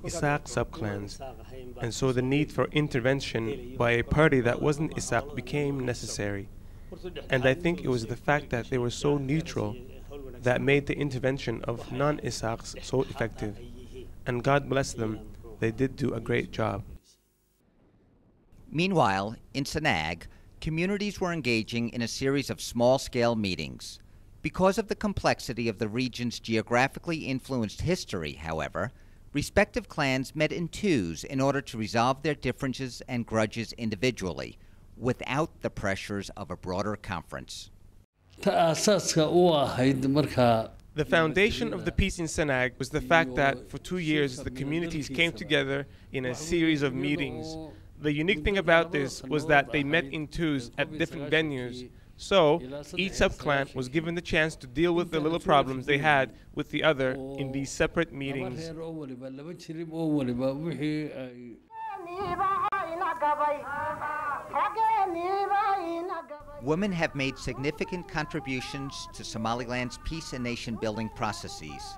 Isaq subclans, and so the need for intervention by a party that wasn't Isaq became necessary. And I think it was the fact that they were so neutral that made the intervention of non-Isaqs so effective. And God bless them, they did do a great job. Meanwhile, in Sanag, communities were engaging in a series of small-scale meetings. Because of the complexity of the region's geographically influenced history, however, respective clans met in twos in order to resolve their differences and grudges individually, without the pressures of a broader conference. The foundation of the peace in Sanag was the fact that for 2 years the communities came together in a series of meetings. The unique thing about this was that they met in twos at different venues. So each subclan was given the chance to deal with the little problems they had with the other in these separate meetings. Women have made significant contributions to Somaliland's peace and nation-building processes.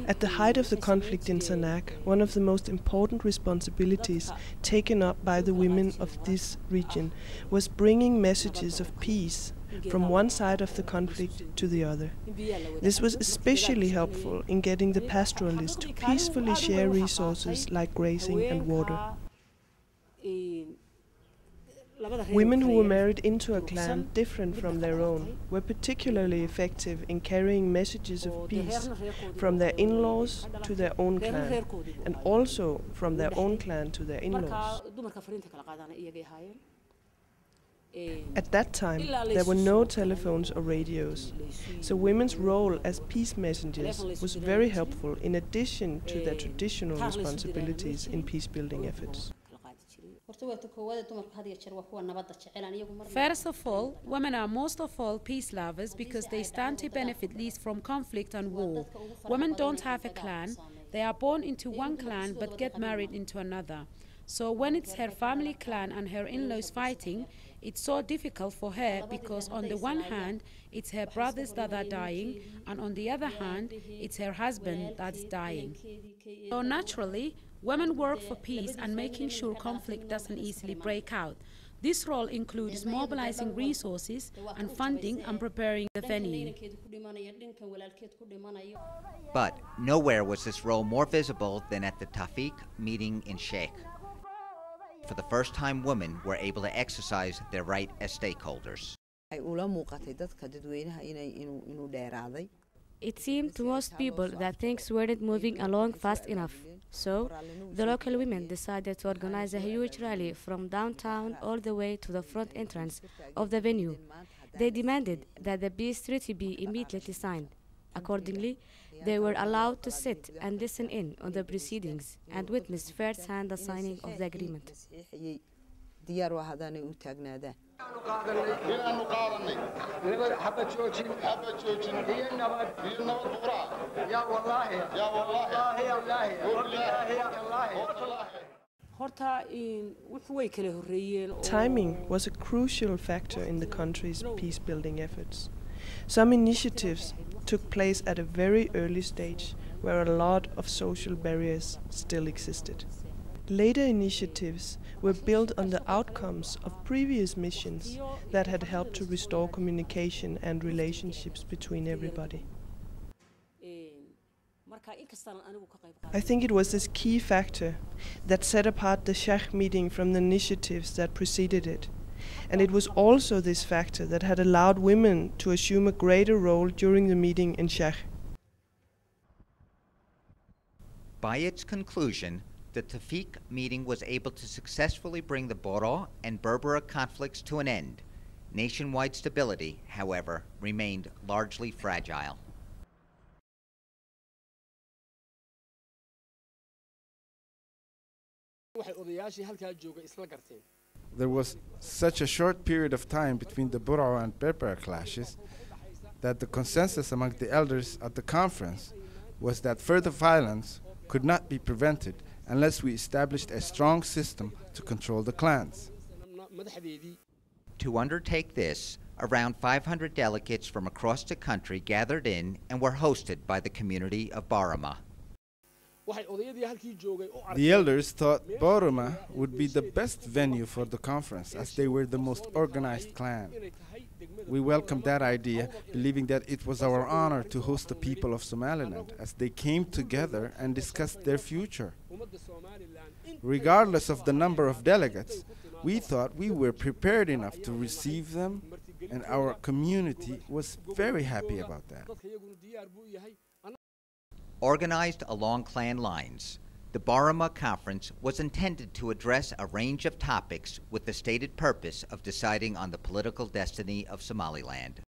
At the height of the conflict in Sanag, one of the most important responsibilities taken up by the women of this region was bringing messages of peace from one side of the conflict to the other. This was especially helpful in getting the pastoralists to peacefully share resources like grazing and water. Women who were married into a clan different from their own were particularly effective in carrying messages of peace from their in-laws to their own clan, and also from their own clan to their in-laws. At that time, there were no telephones or radios, so women's role as peace messengers was very helpful in addition to their traditional responsibilities in peace-building efforts. First of all, women are most of all peace lovers because they stand to benefit least from conflict and war. Women don't have a clan. They are born into one clan but get married into another. So when it's her family clan and her in-laws fighting, it's so difficult for her because on the one hand, it's her brothers that are dying, and on the other hand, it's her husband that's dying. So naturally, women work for peace and making sure conflict doesn't easily break out. This role includes mobilizing resources and funding and preparing the venue. But nowhere was this role more visible than at the Tafik meeting in Sheikh. For the first time, women were able to exercise their right as stakeholders. It seemed to most people that things weren't moving along fast enough. So, the local women decided to organize a huge rally from downtown all the way to the front entrance of the venue. They demanded that the peace treaty be immediately signed. Accordingly, they were allowed to sit and listen in on the proceedings and witness firsthand the signing of the agreement. Timing was a crucial factor in the country's peace-building efforts. Some initiatives took place at a very early stage, where a lot of social barriers still existed. Later initiatives were built on the outcomes of previous missions that had helped to restore communication and relationships between everybody. I think it was this key factor that set apart the Sheikh meeting from the initiatives that preceded it. And it was also this factor that had allowed women to assume a greater role during the meeting in Sheikh. By its conclusion, the Tafik meeting was able to successfully bring the Boro and Berbera conflicts to an end. Nationwide stability, however, remained largely fragile. There was such a short period of time between the Boro and Berbera clashes that the consensus among the elders at the conference was that further violence could not be prevented unless we established a strong system to control the clans. To undertake this, around 500 delegates from across the country gathered in and were hosted by the community of Boroma. The elders thought Boroma would be the best venue for the conference, as they were the most organized clan. We welcomed that idea, believing that it was our honor to host the people of Somaliland as they came together and discussed their future. Regardless of the number of delegates, we thought we were prepared enough to receive them, and our community was very happy about that. Organized along clan lines, the Boroma Conference was intended to address a range of topics with the stated purpose of deciding on the political destiny of Somaliland.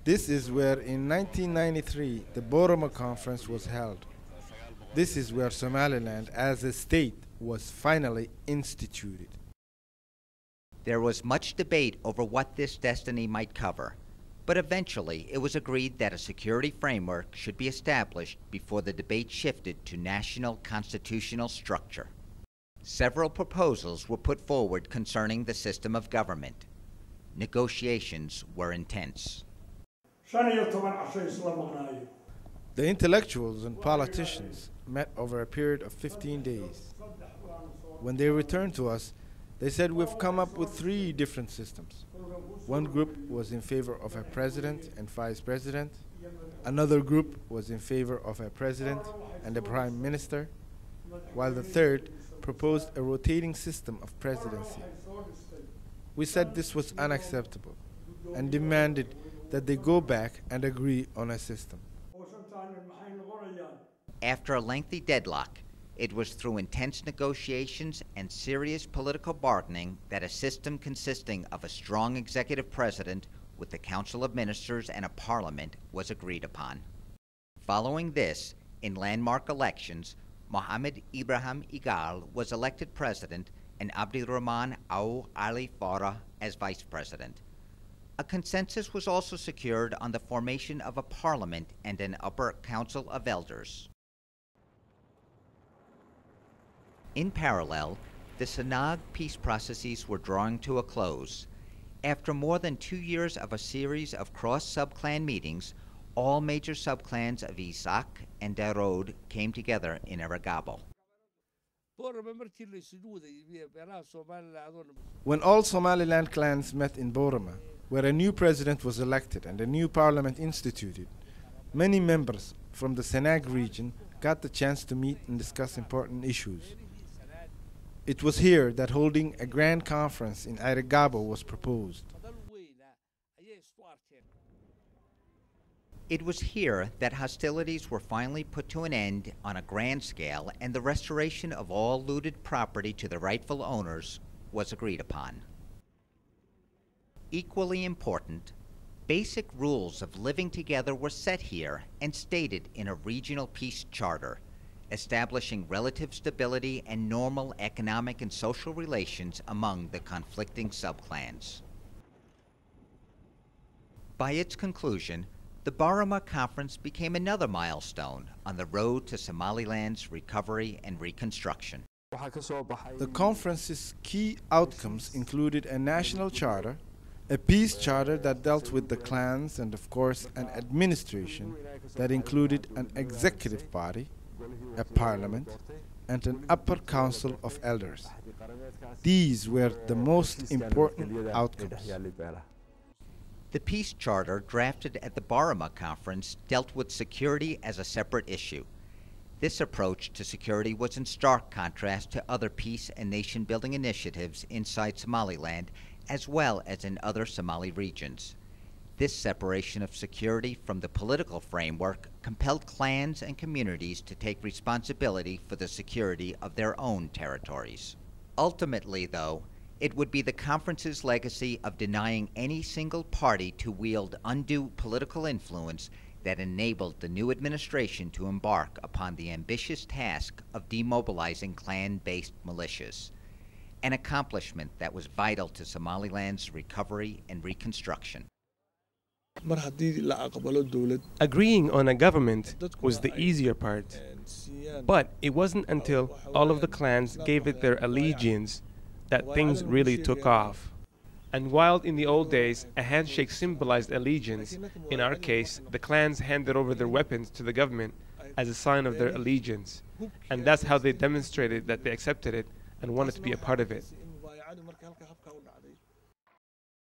This is where in 1993 the Boroma Conference was held. This is where Somaliland as a state was finally instituted. There was much debate over what this destiny might cover, but eventually it was agreed that a security framework should be established before the debate shifted to national constitutional structure. Several proposals were put forward concerning the system of government. Negotiations were intense. The intellectuals and politicians met over a period of 15 days. When they returned to us, they said we've come up with 3 different systems. One group was in favor of a president and vice president. Another group was in favor of a president and a prime minister, while the third proposed a rotating system of presidency. We said this was unacceptable and demanded that they go back and agree on a system. After a lengthy deadlock, it was through intense negotiations and serious political bargaining that a system consisting of a strong executive president with the Council of Ministers and a parliament was agreed upon. Following this, in landmark elections, Mohammed Ibrahim Igal was elected president and Abdirahman Aw Ali Farah as vice president. A consensus was also secured on the formation of a parliament and an upper council of elders. In parallel, the Sanag peace processes were drawing to a close. After more than 2 years of a series of cross-subclan meetings, all major subclans of Isak and Darod came together in Aragabo. When all Somaliland clans met in Boroma, where a new president was elected and a new parliament instituted, many members from the Sanag region got the chance to meet and discuss important issues. It was here that holding a grand conference in Aragabo was proposed. It was here that hostilities were finally put to an end on a grand scale, and the restoration of all looted property to the rightful owners was agreed upon. Equally important, basic rules of living together were set here and stated in a regional peace charter, establishing relative stability and normal economic and social relations among the conflicting subclans. By its conclusion, the Boroma Conference became another milestone on the road to Somaliland's recovery and reconstruction. The conference's key outcomes included a national charter, a peace charter that dealt with the clans, and of course an administration that included an executive body, a parliament, and an upper council of elders. These were the most important outcomes. The peace charter drafted at the Boroma Conference dealt with security as a separate issue. This approach to security was in stark contrast to other peace and nation-building initiatives inside Somaliland, as well as in other Somali regions. This separation of security from the political framework compelled clans and communities to take responsibility for the security of their own territories. Ultimately, though, it would be the conference's legacy of denying any single party to wield undue political influence that enabled the new administration to embark upon the ambitious task of demobilizing clan-based militias, an accomplishment that was vital to Somaliland's recovery and reconstruction. Agreeing on a government was the easier part, but it wasn't until all of the clans gave it their allegiance that things really took off. And while in the old days a handshake symbolized allegiance, in our case the clans handed over their weapons to the government as a sign of their allegiance. And that's how they demonstrated that they accepted it and wanted to be a part of it.